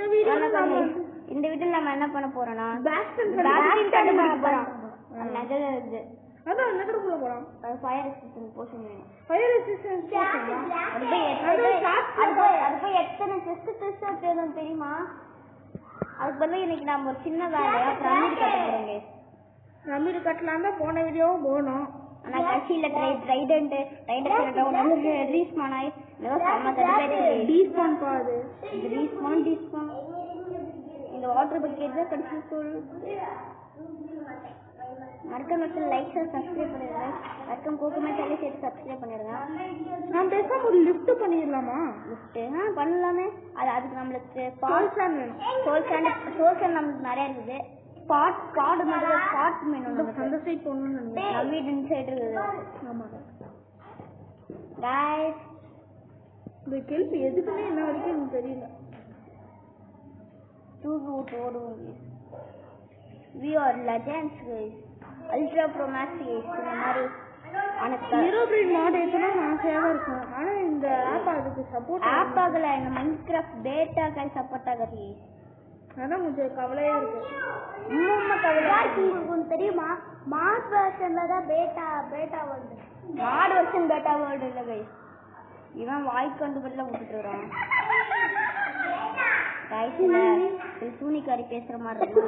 இந்த வீடியோல நம்ம என்ன பண்ண போறோம்னா பேக்ஸ்கிரீன் கண்டுபிடிக்க போறோம். நெஜல இருக்கு. அதான் நெஜக்குள்ள போறோம். அது ஃபயர் ரெசிஸ்டன்ஸ் போஷன் வேணும். Fire resistance potion. அது போய் எத்தனை டெஸ்ட் தேடும் தெரியுமா? அதுக்கு பதிலா இன்னைக்கு நாம ஒரு சின்ன வேலையா பிரமிட் கட்ட போறோங்க. பிரமிட் கட்டலாம் தான் போன வீடியோவும் போனோம். ஆனா கட்சியில ரைடன்ட் டவுன் வந்து ரீஸ்பான் ஆயி ஏதோ சம தடவை டீஸ்பான் பாது. இந்த ரீஸ்பான் இந்த வாட்டர் பக்கெட் தான் கட்சி சொல்லுது. மறக்காம லைக் சப்ஸ்கிரைப் பண்ணிடுங்க. மறக்காம கோகுமே சேனலை சேர்த்து சப்ஸ்கிரைப் பண்ணிடுங்க. நான் பேசாம ஒரு லிஃப்ட் பண்ணிடலாமா? லிஃப்ட் பண்ணலாமே. அதுக்கு நம்மளுக்கு சோல் சாண்ட் வேணும். சோல் சாண்ட் நமக்கு நிறைய இருக்குது. ஸ்பாட் மட்டும் ஸ்பாட் வேணும். நமக்கு அந்த சைடு போகணும்னு நினைக்கிறேன். நம்ம வீட்டு சைடு இருக்குது. ஆமாங்க गाइस இந்த கேள்வி எதுக்குமே என்ன வரைக்கும் எனக்கு தெரியல. we are legends guys. ultra pro max guys. இந்த மாதிரி ஹீரோபிரின் மாட் ஏத்தனா ஆசையா இருக்கு. ஆனா இந்த ஆப் அதுக்கு சப்போர்ட் ஆகல. இந்த மைன்கிராஃப்ட் பேட்டா காய் சப்போர்ட் ஆகுது. அதான் கொஞ்சம் கவலையா இருக்கு. ரொம்ப கவலையா இருக்கு. உங்களுக்கு தெரியுமா மார்ச் வெர்ஷன்ல தான் பேட்டா வருது. மார்ச் வெர்ஷன் பேட்டா வேர்ல்ட் இல்ல गाइस. இவன் வாய் கண்டு பல்ல விட்டுட்டு வரான். गाइस இது சூனிகாரி பேசுற மாதிரி இருக்கு.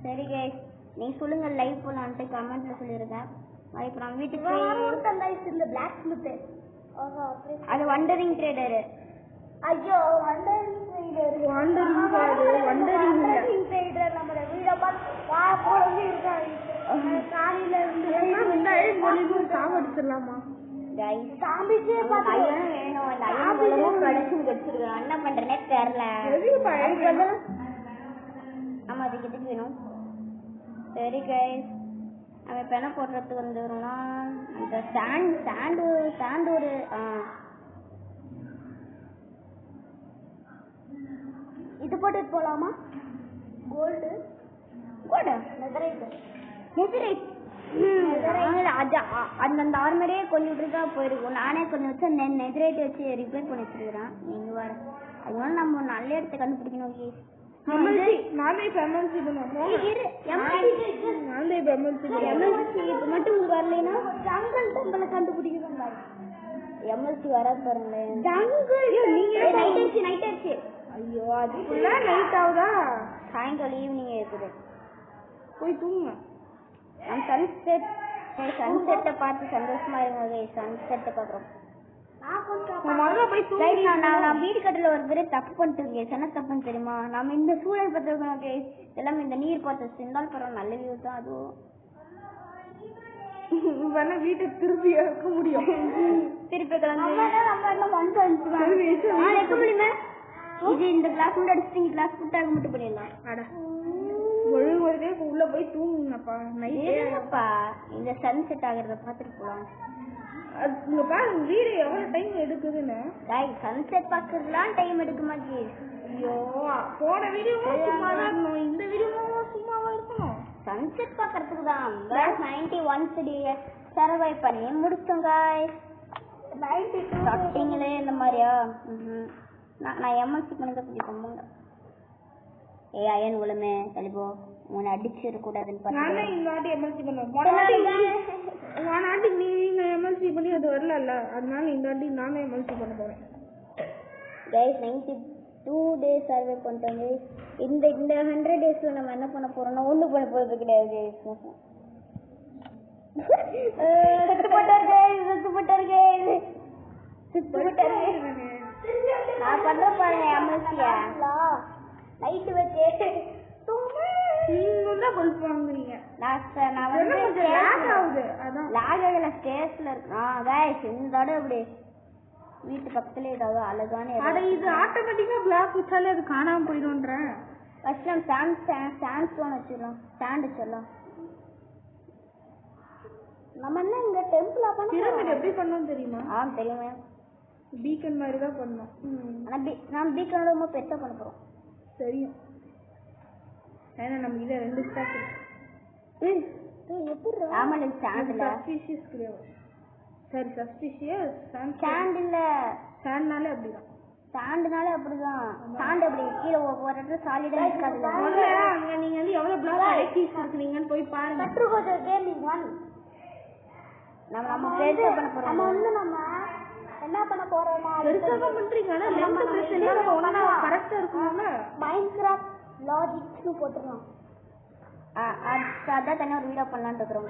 சரி गाइस நீ சொல்லுங்க லைவ் போலான்ட்டு கமெண்ட்ல சொல்லிருங்க. இப்போ நம்ம வீட்டுக்கு இந்த பிளாக் ஸ்மித் அது வண்டரிங் ட்ரேடர். ஐயோ வண்டரிங் ட்ரேடர் நம்ம வீடியோ பார்த்து போறவே இருக்காங்க. காலையில இருந்து சாவடிச்சிடலாமா? गाइस சாம்பிச்சே பாத்தீங்க வேணும். அந்த ஐயனும் ப்ரொடக்ஷன் வெச்சிருக்கான். என்ன பண்றேனே தெரியல. ஆமா அதுக்கு வேணும். சரி गाइस நம்ம இப்ப என்ன போடுறதுக்கு வந்துறோம்னா இந்த சாண்ட் ஒரு இது போட்டு போலாமா? கோல்டு நெதரைட் அந்த ஆர்மரே கொஞ்சம் இருக்கா போயிருக்கும். நானே கொஞ்சம் வச்சு நெதரைட் வச்சு ரிப்பேர் பண்ணி வச்சிருக்கிறேன். நீங்க வேற அதனால நம்ம நல்ல இடத்த கண்டுபிடிக்கணும். மட்டும் வரலைன்னா கண்டுபிடிக்கணும். எம்எல்சி வராது பாருங்களேன். ஐயோ அதுக்குள்ள நைட் ஆகுதா? சாயங்காலம் ஈவினிங் இருக்குது. போய் தூங்க. நம்ம சன்செட்டை பார்த்து சந்தோஷமா இருங்க. சன்செட்டை பாக்குறோம். நான் வீடு கட்டல ஒரு பேரு தப்பு பண்ணிட்டு என்ன தப்புன்னு தெரியுமா? நம்ம இந்த சூழல் பார்த்து எல்லாம் இந்த நீர் பார்த்து இருந்தாலும் பரவாயில்ல. நல்ல வியூ தான் அதுவும். வீட்டை திருப்பி இருக்க முடியும். திருப்பி இது இந்த கிளாஸ் மட்டும் அடிச்சுட்டு கிளாஸ் புட்டாக மட்டும் பண்ணிடலாம். ஒழுங்குறதே உள்ள போய் தூங்குங்கப்பா. நைட்டேப்பா இந்த சன்செட் ஆகுறத பாத்துட்டு போலாம். இங்க பாருங்க வீடு எவ்வளவு டைம் எடுக்குதுன்னு. சன்செட் பாக்குறதுலாம் டைம் எடுக்குமா? ஐயோ போன வீடியோவும் சும்மா தான் இருக்கணும். இந்த வீடியோவும் சும்மாவா இருக்கணும். சன்செட் பாக்குறதுக்கு தான் 91 days சர்வை பண்ணி முடிச்சோம் गाइस. 92 ஸ்டார்டிங்ல இந்த மாதிரியா? நான் எம்எல்சி பண்ணத பிடிக்கும்ங்க. அயன் உலமே தலிபோ உன்னை அடிச்சிர கூடாதுன்னு பார்த்தா நான் இந்த வாட்டி எம்எல்சி பண்ணுவேன். போன வாட்டி நீங்க எம்எல்சி பண்ணி அது வரல. அதனால இந்த வாட்டி நானே எம்எல்சி பண்ண போறேன். गाइस 92 days சர்வே பண்ணிட்டோம் गाइस. இந்த 100 daysல நம்ம என்ன பண்ண போறோம்னா ஒண்ணு பண்ண போறது கிடையாது गाइस. சுத்தப்பட்டார் गाइस. நான் பண்ற பாருங்க எம்எல்சியா லைட் வச்சு நீங்க தான் பல்ப் வாங்குறீங்க. நான் வந்து லாக் ஆகுது. அதான் லாக் ஆகல ஸ்டேஸ்ல இருக்கு. गाइस இந்த தடவை அப்படி வீட்டு பக்கத்துல ஏதாவது அழகான அட இது ஆட்டோமேட்டிக்கா பிளாக் வச்சாலே அது காணாம போயிடும்ன்றேன். ஃபர்ஸ்ட் நம்ம சாண்ட் ஸ்டோன் வச்சிடலாம். சாண்ட் வச்சிடலாம். நம்ம என்ன இந்த டெம்பிள் அப்ப பிரமிட் எப்படி பண்ணனும் தெரியுமா? தெரியுமே. பீக்கன் மாதிரி தான் பண்ணனும். ஆனா நான் பீக்கனோட ரொம்ப பெருசா பண்ண போறோம். தெரியும். ஏன்னா நம்ம இத 2 ஸ்டாக் இருக்கு. எப்படி ஆமால சாண்ட்ல ஸ்பீஷிஸ் கிரேவர் சரி சஸ்பிஷியஸ் சாண்ட் இல்ல, சாண்ட்னாலே அப்படிதான். சாண்டுனாலே அப்படிதான். சாண்ட் அப்படி கீழே ஒரு இடத்துல சாலிடா இருக்காதுல்ல. முதல்ல அங்க நீங்க வந்து எவ்வளவு பிளாக் ஐடிஸ் இருக்குறீங்கன்னு போய் பாருங்க. கற்றுக்கோஜோ கேமிங் 1 நம்ம பெருசா பண்ண போறோம். நம்ம வந்து நம்ம என்ன பண்ண போறோம்னா பெருசா பண்றீங்க ஆனா லென்த் பிரச்சனை ஒண்ணா கரெக்ட்டா இருக்கும்ல. மைன்கிராஃப்ட் லாஜிக்ஸ்னு போட்டுறோம். அதான் தனியா ஒரு வீடியோ பண்ணலாம்னு இருக்கிறோம்.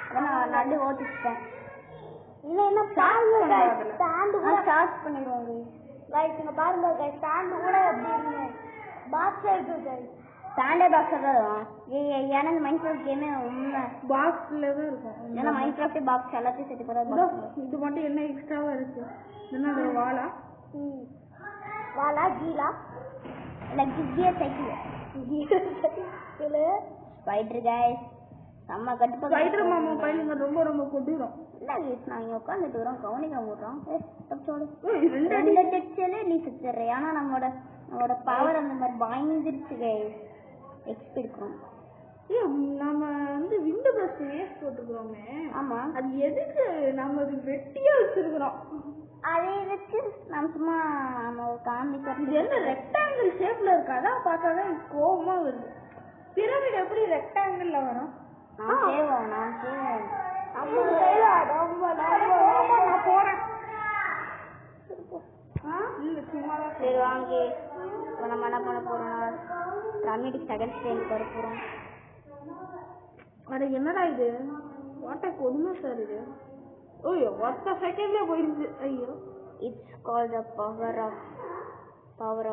அதான் நான் நடு ஓட்டிச்சிட்டேன். இல்ல என்ன பாருங்க ஸ்டாண்ட் கூட சார்ஜ் பண்ணிடுவோம் गाइस இங்க பாருங்க गाइस ஸ்டாண்ட் கூட எப்படி இருக்கு பாக்ஸ் இருக்கு गाइस ஸ்டாண்டர்ட் பாக்ஸ் தான். ஏன்னா இந்த மைன்கிராஃப்ட் கேமே உண்மை பாக்ஸ்ல தான் இருக்கும். ஏன்னா மைன்கிராஃப்ட் பாக்ஸ் எல்லாத்தையும் செட் போறா. இது மட்டும் என்ன எக்ஸ்ட்ராவா இருக்கு? என்ன அது வாலா? வாலா கீலா இல்ல கியர் சைக்கிள் ஸ்பைடர் गाइस நம்ம கட்டுப்பா ஸ்பைடர் மாமா பையனுங்க ரொம்ப ரொம்ப கொடிறோம். இல்ல गाइस நான் இங்க உட்கார்ந்துட்டு வரோம் கவனிக்க மாட்டோம். தப்பிச்சோடு ரெண்டு டெக்ஸ்ட்ல நீ செத்துறே. ஆனா நம்மளோட பவர் அந்த மாதிரி பயந்துருச்சு गाइस. எக்ஸ்பி எடுக்கணும். நம்ம வந்து விண்டோ பிரஷ் வேஸ்ட் போட்டுக்கிறோமே. ஆமா அது எதுக்கு நம்ம அது வெட்டியா வச்சிருக்கிறோம்? அதை வச்சு நம்ம சும்மா நம்ம காமிக்கிறது. என்ன ரெக்டாங்கிள் ஷேப்ல இருக்கு? அதான் பார்த்தாதான் கோவமா வருது. பிரமிட் எப்படி ரெக்டாங்கிள்ல வரும்? நான் செய்வோம் நான் போறேன். சரி வாங்கி இப்போ நம்ம என்ன பண்ண போறோம்னா பிரமிட் செகண்ட் ஸ்டேஜ் வர போறோம். அட என்னடா இது? வாட்ட கொடுமை சார் இது. ஓய்யோ ஒத்த செகண்ட்ல போயிருச்சு. ஐயோ it's called the power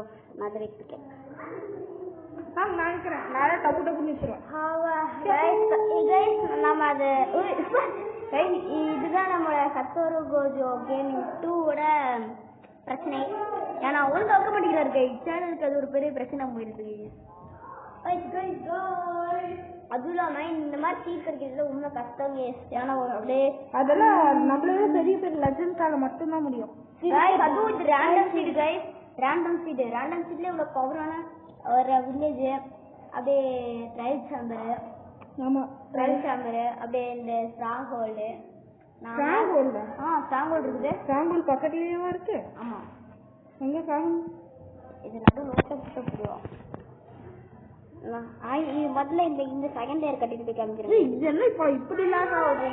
of magic picket. நான் நினைக்கிறேன் நான் டப்பு டப்பு நிக்கிறேன். நம்ம அது இதுதான் நம்மளோட சத்தோரு கோஜோ கேமிங் 2ஓட பிரச்சனை. ஏன்னா ஒழுங்கு வைக்க மாட்டேங்கிறாரு சேனலுக்கு. அது ஒரு பெரிய பிரச்சனை போயிருக்கு. அதுவும் இல்லாம இந்த மாதிரி சீட் கிடைக்கிறதுல உண்மை கஷ்டம். ஏன்னா அப்படியே அதெல்லாம் நம்மளே பெரிய பெரிய லெஜெண்ட்ஸால மட்டும்தான் முடியும். அதுவும் இது ரேண்டம் சீட் गाइस. ரேண்டம் சீட்ல இவ்வளவு பவரான ஒரு வில்லேஜ் அப்படியே ட்ரைல் சாம்பர். ஆமா ட்ரைல் சாம்பர் அப்படியே இந்த ஸ்ட்ராங் ஹோல்டு. ஸ்ட்ராங் ஹோல்டு இருக்குது. ஸ்ட்ராங் ஹோல்டு பக்கத்துலயே இருக்கு. ஆமா எங்க ஸ்ட்ராங் இது நடு நோட்ட போடுவோம். முதல்ல இந்த செகண்ட் இயர் கட்டிட்டு போய் காமிக்கிறேன். இது என்ன இப்போ இப்படி லாக் ஆகுது?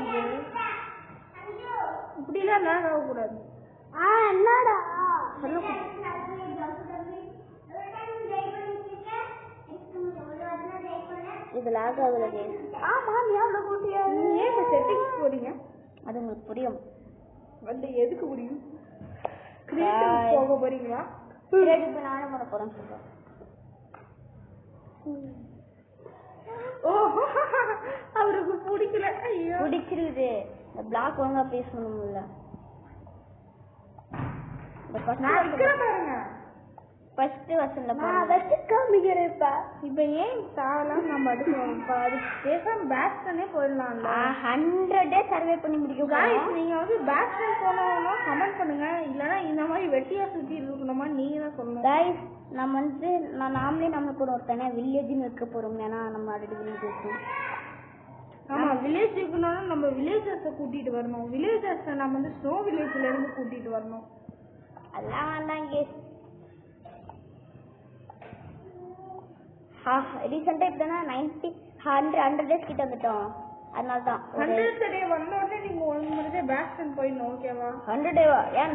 இப்படி எல்லாம் லாக் ஆக கூடாது. என்னடா இது லாக் ஆகுது गाइस. ஆமா நீ அவ்வளவு கூட்டியா ஏன் இந்த செட்டிங்ஸ் போறீங்க? அது உங்களுக்கு புரியும். வந்து எதுக்கு புரியும்? கிரியேட்டிவ் போக போறீங்களா? கிரியேட்டிவ் நானே பண்ண போறேன் சொல்றேன். ஓ அவருக்கு பிடிக்கல. ஐயோ பிடிச்சிருக்குது. இந்த பிளாக் ஒழுங்கா பேஸ் பண்ண முடியல. ஃபர்ஸ்ட் வசல்ல நான் வச்சு காமிக்கிறேன். இப்ப ஏன் தாவலாம் நம்ம அடுப்போம்? அது பேசாம பேட்ஸ்மேனே போயிடலாம்ல. 100 டேஸ் சர்வே பண்ணி முடிக்கும். நீங்க வந்து பேட்ஸ்மேன் போனோம்னா கமெண்ட் பண்ணுங்க. இல்லைன்னா இந்த மாதிரி வெட்டியா சுத்தி இருக்கணுமா நீங்க தான் சொல்லணும். गाइस நம்ம வந்து நாமளே நம்மளுக்கு ஒரு தனியா வில்லேஜ்னு வைக்க போறோம். ஏன்னா நம்ம ஆல்ரெடி வில்லேஜ் இருக்கோம். ஆமா வில்லேஜ் இருக்கணும்னா நம்ம வில்லேஜர்ஸை கூட்டிட்டு வரணும். வில்லேஜர்ஸை நம்ம வந்து ஸ்னோ வில்லேஜ்ல இருந்து கூட்டிட்டு வரணும். அதெல்லாம் வேண்டாம் गाइस. ரீசெண்டா இப்படின்னா 100 டேஸ் கிட்ட வந்துட்டோம். அதனால தான் 100th டே வந்த உடனே நீங்க ஒரு முறை பேட்ஸ்மேன் போயிடணும். ஓகேவா? 100 டேவா? ஏன்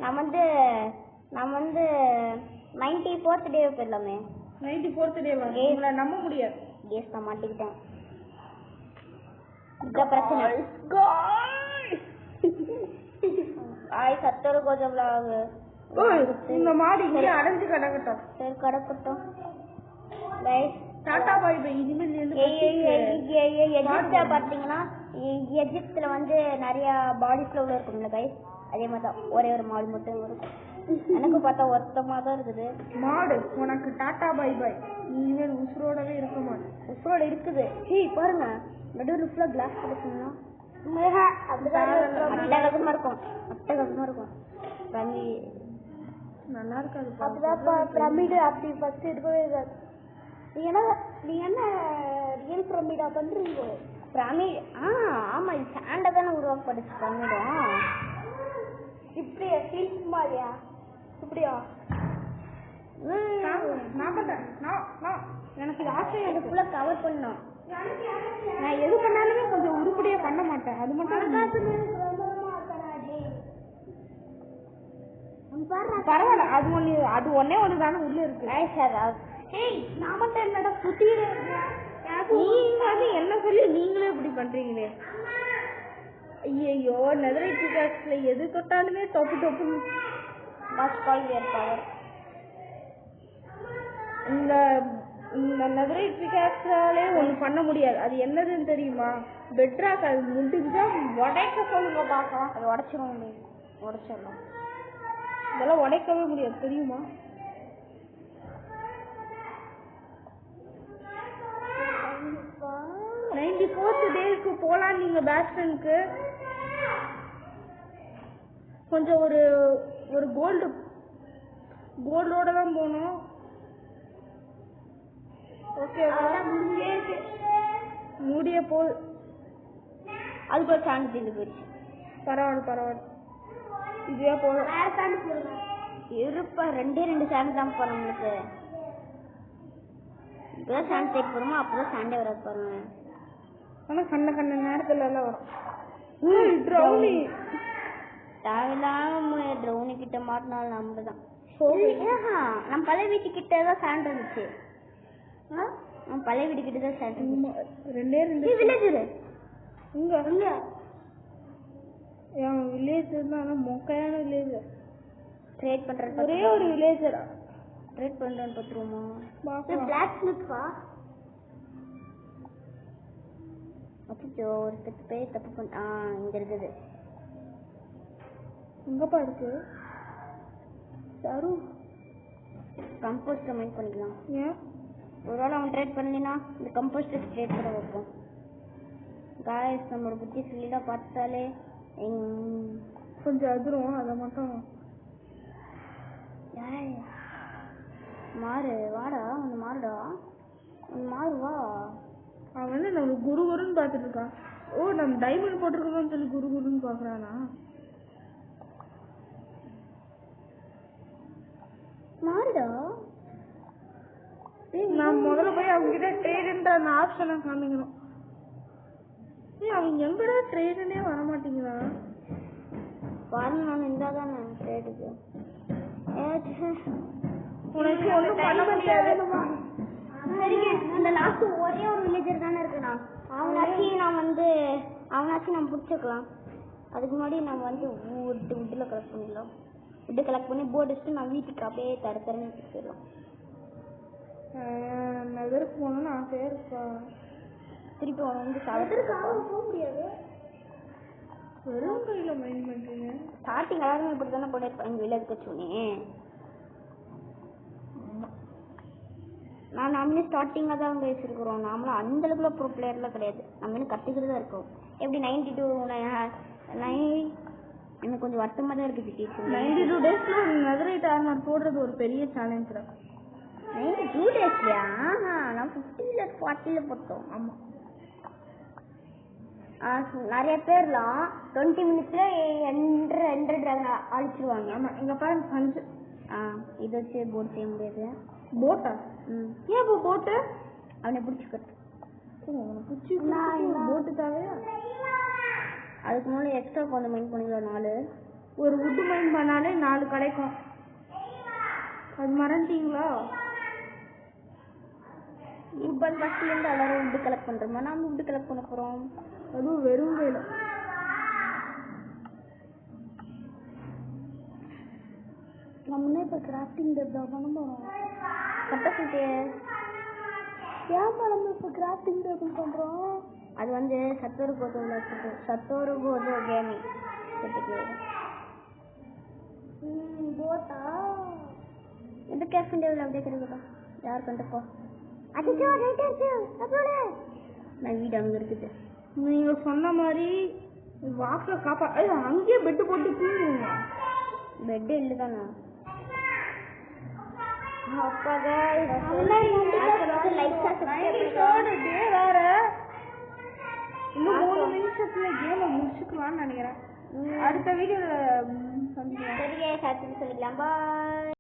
நான் வந்து 94th டே போயிடலாமே. 94th டே உங்களை நம்ப முடியாது. கேஸ் நான் மாட்டிக்கிட்டேன். இந்த பிரச்சனை சத்தோட கொஞ்சம் இந்த மாடு இங்கே அடைஞ்சு கிடக்கட்டும். சரி கிடக்கட்டும். Tata bye bye. இனிமேல் எஜிப்ட்ல பாத்தீங்கன்னா எஜிப்ட்ல வந்து நிறைய பாடி ஃப்ளோல இருக்கும்ல गाइस. அதே மாதிரி தான் ஒரே ஒரு மாடு மட்டும் இருக்கும். எனக்கு பார்த்தா ஒருத்தமா தான் இருக்குது. மாடு உனக்கு டாடா பாய் பாய். இனிமேல் உசுரோடவே இருக்க மாட்டேன். உசுரோட இருக்குது. பாருங்க நடுவில் ஃபுல்லா கிளாஸ் கொடுக்கணும்னா அட்டகாசமா இருக்கும். நல்லா இருக்காது. அப்படிதான் பிரமிடு அப்படி ஃபர்ஸ்ட் இருக்கவே இருக்காது. நீ என்ன ரியல் பிரமிடா பண்றீங்க? பிரமிட் ஆமா இது சாண்டை தானே உருவாக்கப்படுச்சு பிரமிடும். இப்படியா சீல்ஸ் மாதிரியா இப்படியா நான் பண்றேன். எனக்கு இது ஆசை. அதுக்குள்ள கவர் பண்ணோம். நான் எது பண்ணாலுமே கொஞ்சம் உருப்படியா பண்ண மாட்டேன். அது மட்டும் பரவாயில்ல. அது ஒன்னே ஒண்ணுதானே உள்ள இருக்கு. நான் மட்டும் என்னடா சுத்திட்டு நீங்க அது என்ன சொல்லி நீங்களே இப்படி பண்றீங்களே. ஐயோ நெதரைட் பிகாக்ஸ்ல எது தொட்டாலுமே தொப்பு தொப்பு. பவர் இந்த நெதரைட் பிகாக்ஸாலே ஒண்ணு பண்ண முடியாது. அது என்னதுன்னு தெரியுமா? பெட்ராக். அது முடிஞ்சா உடைக்க சொல்லுங்க பாக்கலாம். அது உடைச்சிடலாம். இதெல்லாம் உடைக்கவே முடியாது தெரியுமா? டேக்கு போலாம் நீங்க பேட்ஸ்மேனுக்கு. கொஞ்சம் ஒரு கோல்டோட தான் போகணும். ஓகே முடிய போகுது. அதுக்கு ஒரு சாண்ட் தீர்ந்து போயிடுச்சு. பரவாயில்ல. இதுவே போதும். இருப்பா 2 சாண்ட் தான் போறோம். உங்களுக்கு இப்பதான் சாண்ட் தேடி போறோமோ அப்பதான் சாண்டே வராது பாருங்க. ஆனா கண்ண நேரத்துல எல்லாம் வரும். ட்ரௌனி தேவையில்லாம ட்ரௌனி கிட்ட மாட்டினாலும் நம்மதான். நம்ம பழைய வீட்டு கிட்ட தான் சாண்ட் இருந்துச்சு. நம்ம பழைய வீட்டு கிட்ட தான் சாண்ட் இருந்துச்சு. 2 வில்லேஜர் இங்க என் வில்லேஜ் இருந்தா மொக்கையான வில்லேஜ். ட்ரேட் பண்றது ஒரே ஒரு வில்லேஜரா ட்ரேட் பண்றேன்னு பார்த்துருவோமா? பிளாக் ஸ்மித்வா? அச்சோ ஒரு தப்பு பண்ண. இங்க இருக்குது. எங்கப்பா இருக்கு? சரு கம்போஸ்ட் மைண்ட் பண்ணிக்கலாம். ஏன் ஒருவேளை அவன் ட்ரேட் பண்ணலினா இந்த கம்போஸ்ட் ட்ரேட் பண்ண வைப்போம். காய்ஸ் நம்மளோட புத்தி சொல்லிதான் பார்த்தாலே கொஞ்சம் அதிரும். அதை மட்டும் மாறு வாடா. ஒன்று மாறுடா. மாறுவா. அவன் நம்ம குருன்னு பார்த்துட்டு இருக்கான். ஓ நம்ம டைமண்ட் போட்டிருக்கோம்னு சொல்லி குருன்னு பாக்குறானா? மாறுடா. நான் முதல்ல போய் அவங்க கிட்ட ட்ரேடுன்ற அந்த ஆப்ஷனை காமிக்கணும். அவங்க எங்கடா ட்ரேடுன்னே வர மாட்டீங்களா? பாருங்க நான் இருந்தாதானே ட்ரேடுக்கு. உனக்கு ஒன்றும் பண்ண முடியாது. சரிங்க அந்த லாஸ்ட் ஒரே ஒரு வில்லேஜர் தானே இருக்குண்ணா. அவனாச்சும் நம்ம பிடிச்சிக்கலாம். அதுக்கு முன்னாடி நம்ம வந்து வுட்டில் கலெக்ட் பண்ணிடலாம். வுட்டு கலெக்ட் பண்ணி போர்டு வச்சுட்டு நான் வீட்டுக்கு அப்படியே தரன்னு போயிடலாம். நெதருக்கு போகணும்னு ஆசையா இருக்கா? திருப்பி அவன் வந்து போக முடியாது. வெறும் கையில மைண்ட் பண்றீங்க. ஸ்டார்டிங் எல்லாருமே இப்படி தானே பண்ணிருப்பாங்க எங்கள் வில்லேஜ் வச்சோன்னே. நாமளே ஸ்டார்டிங்காக தான் அவங்க வச்சிருக்கிறோம். நாமளும் அந்த அளவுக்குள்ள ப்ரோ பிளேயர்லாம் கிடையாது. நம்ம இன்னும் கற்றுக்கிட்டு தான் இருக்கோம். எப்படி 92 எனக்கு கொஞ்சம் வருத்தமாக தான் இருக்குது. டீச்சர் 92 டேஸ்ல நெதரைட் ஆர்மர் போடுறது ஒரு பெரிய சேலஞ்ச் தான். 92 டேஸ்லையா? நான் 50 40 போட்டோம். ஆமாம். நிறைய பேர்லாம் 20 மினிட்ஸ்ல 2 டிராகன் அழிச்சிருவாங்க. ஆமாம். எங்கள் பாருங்க பஞ்சு. இதை வச்சு போட் செய்ய முடியாது. போட்டா? ஏன் இப்போ போட்டு அவனை பிடிச்சிக்கிறது. பிடிச்சி போட்டு தேவையா? அதுக்கு முன்னாடி எக்ஸ்ட்ரா கொஞ்சம் மைண்ட் பண்ணிக்கலாம். 4 ஒரு வுட்டு மைண்ட் பண்ணாலே 4 கிடைக்கும். அது மறந்துட்டீங்களா? இப்போ ஃபஸ்ட்லேருந்து எல்லாரும் வுட்டு கலெக்ட் பண்ணுறோமா? நாம வுட்டு கலெக்ட் பண்ண போகிறோம். அதுவும் வெறும் வேலை. நம்மளே இப்போ கிராஃப்டிங் டேபிள் பண்ண போகிறோம். கரெக்டாக ஏன் நம்ம இப்போ கிராஃப்டிங் டேபிள் பண்ணுறோம்? அது வந்து சத்தோரு கோதோ கேமிங் போட்டா இந்த கிராஃப்டிங் டேபிள் அப்படியே கிடைக்கட்டும். யார் கண்டுப்பா? நான் வீடு அங்கே இருக்குது. நீங்க சொன்ன மாதிரி வாக்கில் காப்பா அங்கேயே பெட்டு போட்டு தூங்குங்க. பெட்டு இல்லை தானே? இன்னும் 3 நிமிஷத்துல கேமை முடிச்சுக்கலாம்னு நினைக்கிறேன். அடுத்த வீடியோல சந்திக்கலாம். சரி guys, அடுத்து சொல்லிக்கலாம். பாய்.